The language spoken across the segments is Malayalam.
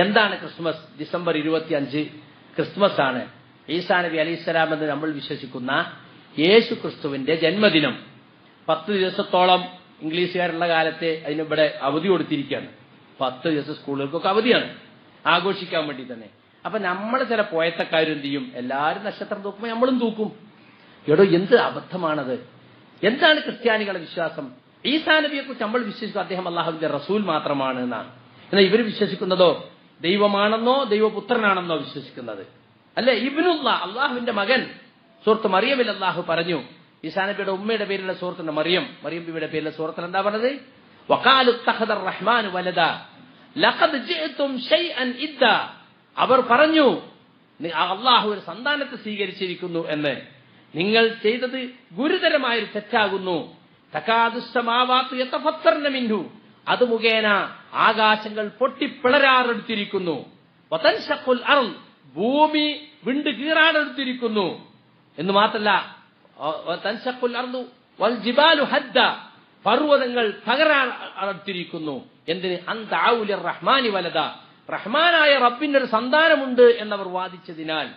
എന്താണ് ക്രിസ്മസ്? ഡിസംബർ 25 ക്രിസ്മസ് ആണ്. ഈസാ നബി അലൈഹിസ്സലാം എന്ന് നമ്മൾ വിശ്വസിക്കുന്ന യേശു ക്രിസ്തുവിന്റെ ജന്മദിനം. 10 ദിവസത്തോളം ഇംഗ്ലീഷുകാരുള്ള കാലത്തെ അതിനിവിടെ അവധി കൊടുത്തിരിക്കുകയാണ്. 10 ദിവസം സ്കൂളുകൾക്കൊക്കെ അവധിയാണ് ആഘോഷിക്കാൻ വേണ്ടി തന്നെ. അപ്പൊ നമ്മൾ ചില പോയത്തക്കാരെന്ത് ചെയ്യും? എല്ലാവരും നക്ഷത്രം തൂക്കുമ്പോൾ നമ്മളും തൂക്കും. എടോ, എന്ത് അബദ്ധമാണത്! എന്താണ് ക്രിസ്ത്യാനികളുടെ വിശ്വാസം? ഈസാ നബിയെ കുറിച്ച് നമ്മൾ വിശ്വസിക്കും അദ്ദേഹം അള്ളാഹുവിന്റെ റസൂൽ മാത്രമാണ് എന്നാണ്. എന്നാൽ ഇവർ വിശ്വസിക്കുന്നതോ ദൈവമാണെന്നോ ദൈവപുത്രനാണെന്നോ വിശ്വസിക്കുന്നത് അല്ലെ. ഇബ്നുല്ലാ, അള്ളാഹുവിന്റെ മകൻ. സൂറത്ത് മറിയമിൽ അള്ളാഹു പറഞ്ഞു, ഈസാ നബിയുടെ ഉമ്മയുടെ പേരിലുള്ള സൂറത്തുണ്ട് മറിയം ബിയുടെ പേരിലുള്ള സൂറത്തിൽ എന്താ പറഞ്ഞത്? വഖാലു ഇത്തഖദർ റഹ്മാനു വലദാ ലഖദ് ജിഅ്തും ശൈഅൻ ഇദ്ദാ. അവർ പറഞ്ഞു, അള്ളാഹു ഒരു സന്താനത്തെ സ്വീകരിച്ചിരിക്കുന്നു എന്ന്. നിങ്ങൾ ചെയ്തത് ഗുരുതരമായൊരു തെറ്റാകുന്നു. തകാദുസ്സമാവാതു യതഫത്തർന മിൻഹു, അത് മുഖേന ആകാശങ്ങൾ പൊട്ടിപ്പിളരാറെടുത്തിരിക്കുന്നു. വതൻശഖുൽ അർള്, ഭൂമി വിണ്ട് കീറാനെടുത്തിരിക്കുന്നു എന്ന് മാത്രല്ല, തൻശഖുൽ അർളു വൽ ജിബാലു ഹദ്ദ, പർവ്വതങ്ങൾ തകരാറെടുത്തിരിക്കുന്നു. എന്തിന്? അൻ ദഅഉ ലിർറഹ്മാനി വലദ, റഹ്മാനായ റബ്ബിന്റെ ഒരു സന്താനമുണ്ട് എന്നവർ വാദിച്ചതിനാൽ.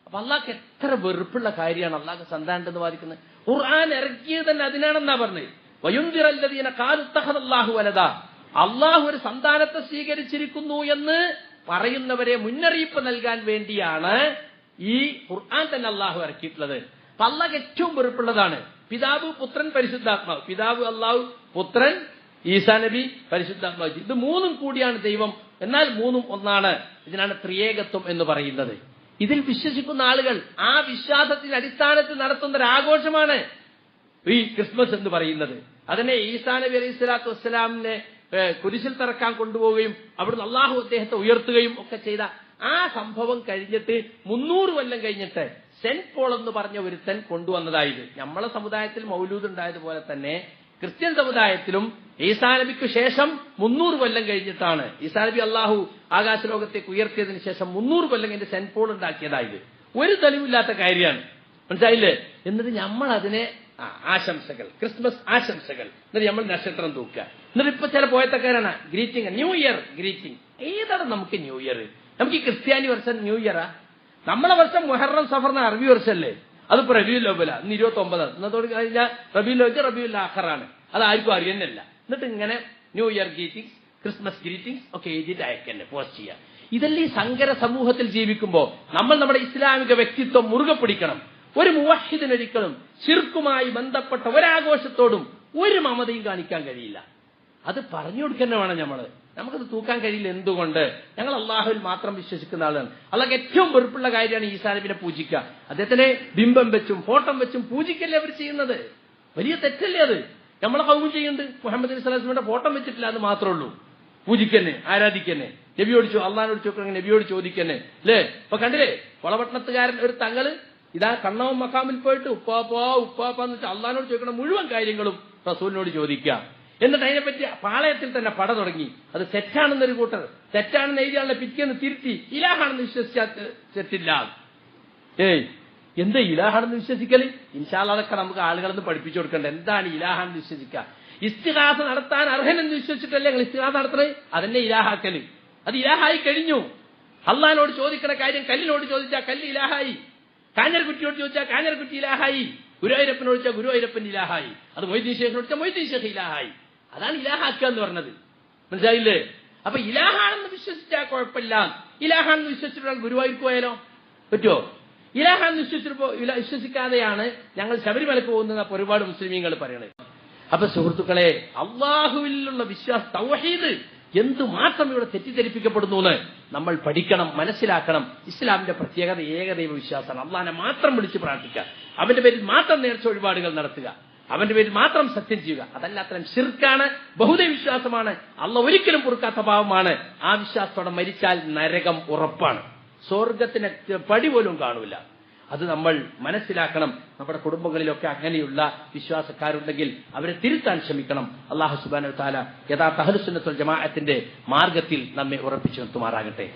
അപ്പൊ അള്ളാഹ്ക്ക് എത്ര വെറുപ്പുള്ള കാര്യമാണ് അള്ളാഹ്ക്ക് സന്താനമെന്ന് വാദിക്കുന്നത്. ഖുർആൻ ഇറക്കിയത് തന്നെ അതിനാണെന്നാ പറഞ്ഞത്. വയുൻദിറല്ലദീന ഖാലു ഇത്തഖദല്ലാഹു വലദ, അള്ളാഹു ഒരു സന്താനത്തെ സ്വീകരിച്ചിരിക്കുന്നു എന്ന് പറയുന്നവരെ മുന്നറിയിപ്പ് നൽകാൻ വേണ്ടിയാണ് ഈ ഖുർആൻ തന്നെ അള്ളാഹു ഇറക്കിയിട്ടുള്ളത്. അപ്പൊ അള്ളാഹ്ക്ക് ഏറ്റവും വെറുപ്പുള്ളതാണ് പിതാവ്, പുത്രൻ, പരിശുദ്ധാത്മാവ്. പിതാവ് അള്ളാഹു, പുത്രൻ ഈസാ നബി, പരിശുദ്ധാത്മാവ്. ഇത് മൂന്നും കൂടിയാണ് ദൈവം, എന്നാൽ മൂന്നും ഒന്നാണ്. ഇതിനാണ് ത്രിയേകത്വം എന്ന് പറയുന്നത്. ഇതിൽ വിശ്വസിക്കുന്ന ആളുകൾ ആ വിശ്വാസത്തിന്റെ അടിസ്ഥാനത്തിൽ നടത്തുന്ന ഒരു ആഘോഷമാണ് ഈ ക്രിസ്മസ് എന്ന് പറയുന്നത്. അതിനെ ഈസാ നബി അലൈഹി സ്വലാത്തു വസ്സലാമിനെ കുരിശിൽ തറക്കാൻ കൊണ്ടുപോവുകയും അവിടുന്ന് അള്ളാഹു അദ്ദേഹത്തെ ഉയർത്തുകയും ഒക്കെ ചെയ്ത ആ സംഭവം കഴിഞ്ഞിട്ട് 300 കൊല്ലം കഴിഞ്ഞിട്ട് സെന്റ് പോൾ എന്ന് പറഞ്ഞ ഒരുത്തൻ കൊണ്ടുവന്നതായത്. നമ്മളെ സമുദായത്തിൽ മൗലൂദ് ഉണ്ടായതുപോലെ തന്നെ ക്രിസ്ത്യൻ സമുദായത്തിലും ഈസാ നബിക്ക് ശേഷം 300 കൊല്ലം കഴിഞ്ഞിട്ടാണ് ഈസാ നബി അള്ളാഹു ആകാശലോകത്തേക്ക് ഉയർത്തിയതിനു ശേഷം 300 കൊല്ലം കഴിഞ്ഞ് സെന്റ് പോൾ ഉണ്ടാക്കിയതായത്. ഒരു തെളിവില്ലാത്ത കാര്യമാണ്, മനസ്സിലായില്ലേ? എന്നിട്ട് നമ്മൾ അതിനെ ആശംസകൾ, ക്രിസ്മസ് ആശംസകൾ, എന്നിട്ട് നമ്മൾ നക്ഷത്രം തൂക്കുക. എന്നിട്ട് ഇപ്പൊ ചില പോയത്തക്കാരാണ് ഗ്രീറ്റിംഗ്, ന്യൂ ഇയർ ഗ്രീറ്റിംഗ്. ഏതാണ് നമുക്ക് ന്യൂ ഇയർ? നമുക്ക് ഈ ക്രിസ്ത്യാനി വർഷം ന്യൂ ഇയറാ? നമ്മളെ വർഷം മുഹറം സഫർ എന്ന അറബി വർഷമല്ലേ? അതിപ്പോ റബീഉൽ അവ്വല, ഇന്ന് 29, ഇന്നത്തോട് കഴിഞ്ഞാൽ റബീഉൽ അവ്വൽ, റബീഉൽ ആഖിറാണ്. അത് ആർക്കും അറിയുന്നില്ല. എന്നിട്ട് ഇങ്ങനെ new year greetings, Christmas greetings ഒക്കെ എഴുതിയിട്ട് അയക്കന്നെ, പോസ്റ്റ് ചെയ്യുക. ഇതല്ലേ ഈ സങ്കര സമൂഹത്തിൽ ജീവിക്കുമ്പോൾ നമ്മൾ നമ്മുടെ ഇസ്ലാമിക വ്യക്തിത്വം മുറുകെ പിടിക്കണം. ഒരു മുവഹിദിനൊരിക്കലും ശിർക്കുമായി ബന്ധപ്പെട്ട ഒരാഘോഷത്തോടും ഒരു മമതയും കാണിക്കാൻ കഴിയില്ല. അത് പറഞ്ഞു കൊടുക്കുന്ന വേണം നമ്മള്. നമുക്കത് തൂക്കാൻ കഴിയില്ല. എന്തുകൊണ്ട്? ഞങ്ങൾ അള്ളാഹുവിൽ മാത്രം വിശ്വസിക്കുന്ന ആളാണ്. അള്ളാഹ്ക്ക് ഏറ്റവും വെറുപ്പുള്ള കാര്യമാണ് ഈസാ നബിനെ പൂജിക്കുക. അദ്ദേഹത്തിനെ ബിംബം വെച്ചും ഫോട്ടോ വെച്ചും പൂജിക്കല്ലേ അവർ ചെയ്യുന്നത്. വലിയ തെറ്റല്ലേ അത്? നമ്മളെ കൗമും ചെയ്യുന്നുണ്ട്. മുഹമ്മദ് നബി സ്വല്ലല്ലാഹു അലൈഹി വസല്ലം ഫോട്ടോ വെച്ചിട്ടില്ല, അത് മാത്രമേ ഉള്ളൂ. പൂജിക്കന്നെ, ആരാധിക്കന്നെ, നബിയോട് അള്ളാഹിനോട് ചോദിക്കണമെങ്കിൽ നബിയോട് ചോദിക്കന്നെ അല്ലേ? ഇപ്പൊ കണ്ടില്ലേ, വളപട്ടണത്തുകാരൻ ഒരു തങ്ങള് ഇതാ കണ്ണവും മക്കാമിൽ പോയിട്ട് ഉപ്പാപ്പാ എന്ന് വെച്ചാൽ അള്ളാഹിനോട് ചോദിക്കണം മുഴുവൻ കാര്യങ്ങളും റസൂലിനോട് ചോദിക്കാം. എന്നിട്ട് അതിനെപ്പറ്റി പാളയത്തിൽ തന്നെ പട തുടങ്ങി. അത് തെറ്റാണെന്നൊരു കൂട്ടർ, തെറ്റാണെന്ന് എഴുതിയാളെ പിറ്റേന്ന് തിരുത്തി ഇലാഹാണെന്ന് വിശ്വസിച്ചാൽ തെറ്റില്ല. എന്താ ഇലാഹാണെന്ന് വിശ്വസിക്കല്? ഇൻഷാ അല്ലാഹ് അതൊക്കെ നമുക്ക് ആളുകളൊന്ന് പഠിപ്പിച്ചു കൊടുക്കണ്ട. എന്താണ് ഇലാഹാണെന്ന് വിശ്വസിക്കുക? ഇസ്തിഗാസ നടത്താൻ അർഹനെന്ന് വിശ്വസിച്ചിട്ടല്ലേ നിങ്ങൾ ഇസ്തിഗാസ നടത്തുന്നത്? അതന്നെ ഇലാഹാക്കല്. അത് ഇലാഹായി കഴിഞ്ഞു. അള്ളാഹിനോട് ചോദിക്കുന്ന കാര്യം കല്ലിനോട് ചോദിച്ചാൽ കല്ല് ഇലാഹായി, കാഞ്ഞർകുറ്റിയോട് ചോദിച്ചാൽ കാഞ്ഞർകുറ്റി ഇലാഹായി, ഗുരുവായൂരപ്പനോട് ചോദിച്ചാൽ ഗുരുവായൂരപ്പൻ ഇലാഹായി, അത് മൊയ്തീൻ ശേഖിനോട് ചോദിച്ചാൽ മൊയ്തീൻ ശേഖ് ഇലാഹായി. അതാണ് ഇലാഹാക്കുക എന്ന് പറഞ്ഞത്, മനസ്സിലായില്ലേ? അപ്പൊ ഇലാഹാണെന്ന് വിശ്വസിച്ചാൽ കുഴപ്പമില്ല. ഇലാഹാണെന്ന് വിശ്വസിച്ചിട്ടാൽ ഗുരുവായൂർക്ക് പോയാലോ പറ്റുമോ? ഇലാഹാണെന്ന് വിശ്വസിക്കാതെയാണ് ഞങ്ങൾ ശബരിമലക്ക് പോകുന്നത് ഒരുപാട് മുസ്ലിമീങ്ങൾ പറയണത്. അപ്പൊ സുഹൃത്തുക്കളെ, അള്ളാഹുവിലുള്ള വിശ്വാസം, തൗഹീദ് എന്തുമാത്രം ഇവിടെ തെറ്റിദ്ധരിപ്പിക്കപ്പെടുന്നു എന്ന് നമ്മൾ പഠിക്കണം, മനസ്സിലാക്കണം. ഇസ്ലാമിന്റെ പ്രത്യേകത ഏകദൈവ വിശ്വാസമാണ്. അള്ളാഹിനെ മാത്രം വിളിച്ച് പ്രാർത്ഥിക്കുക, അവന്റെ പേരിൽ മാത്രം നേർച്ച വഴിപാടുകൾ നടത്തുക, അവന്റെ പേരിൽ മാത്രം സത്യം ചെയ്യുക. അതല്ലാത്തരം ശിർക്കാണ്, ബഹുദൈവ വിശ്വാസമാണ്, അള്ളാഹ് ഒരിക്കലും പൊറുക്കാത്ത പാവമാണ്. ആ വിശ്വാസത്തോടെ മരിച്ചാൽ നരകം ഉറപ്പാണ്, സ്വർഗത്തിന് പടി പോലും കാണൂല. അത് നമ്മൾ മനസ്സിലാക്കണം. നമ്മുടെ കുടുംബങ്ങളിലൊക്കെ അങ്ങനെയുള്ള വിശ്വാസക്കാരുണ്ടെങ്കിൽ അവരെ തിരുത്താൻ ശ്രമിക്കണം. അല്ലാഹു സുബ്ഹാനഹു വ തആല യഥാർത്ഥ അഹ്ലുസുന്നത്തുൽ ജമാഅത്തിന്റെ മാർഗത്തിൽ നമ്മെ ഉറപ്പിച്ചു നിർത്തുമാറാകട്ടെ.